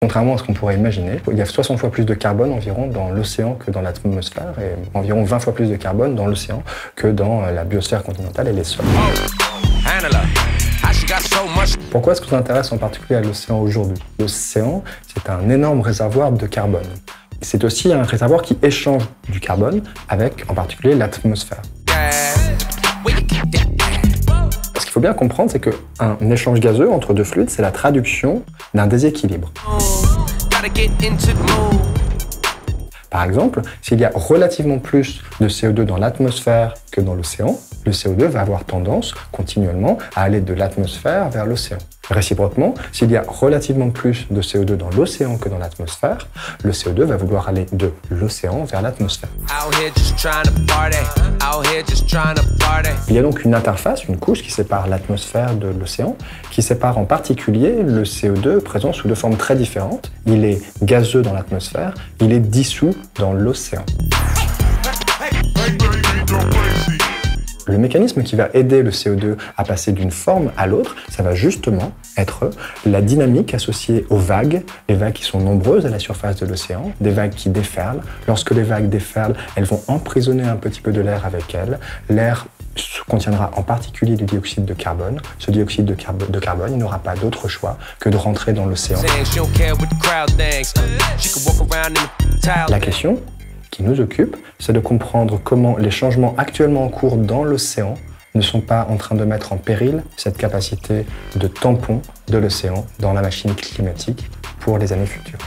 Contrairement à ce qu'on pourrait imaginer, il y a 60 fois plus de carbone environ dans l'océan que dans l'atmosphère et environ 20 fois plus de carbone dans l'océan que dans la biosphère continentale et les sols. Pourquoi est-ce que ça intéresse en particulier à l'océan aujourd'hui? L'océan, c'est un énorme réservoir de carbone. C'est aussi un réservoir qui échange du carbone avec, en particulier, l'atmosphère. Ce qu'il faut bien comprendre, c'est qu'un échange gazeux entre deux fluides, c'est la traduction d'un déséquilibre. Par exemple, s'il y a relativement plus de CO2 dans l'atmosphère que dans l'océan, le CO2 va avoir tendance continuellement à aller de l'atmosphère vers l'océan. Réciproquement, s'il y a relativement plus de CO2 dans l'océan que dans l'atmosphère, le CO2 va vouloir aller de l'océan vers l'atmosphère. Il y a donc une interface, une couche qui sépare l'atmosphère de l'océan, qui sépare en particulier le CO2 présent sous deux formes très différentes. Il est gazeux dans l'atmosphère, il est dissous dans l'océan. Le mécanisme qui va aider le CO2 à passer d'une forme à l'autre, ça va justement être la dynamique associée aux vagues, les vagues qui sont nombreuses à la surface de l'océan, des vagues qui déferlent. Lorsque les vagues déferlent, elles vont emprisonner un petit peu de l'air avec elles. L'air contiendra en particulier du dioxyde de carbone. Ce dioxyde de carbone, il n'aura pas d'autre choix que de rentrer dans l'océan. La question qui nous occupe, c'est de comprendre comment les changements actuellement en cours dans l'océan ne sont pas en train de mettre en péril cette capacité de tampon de l'océan dans la machine climatique pour les années futures.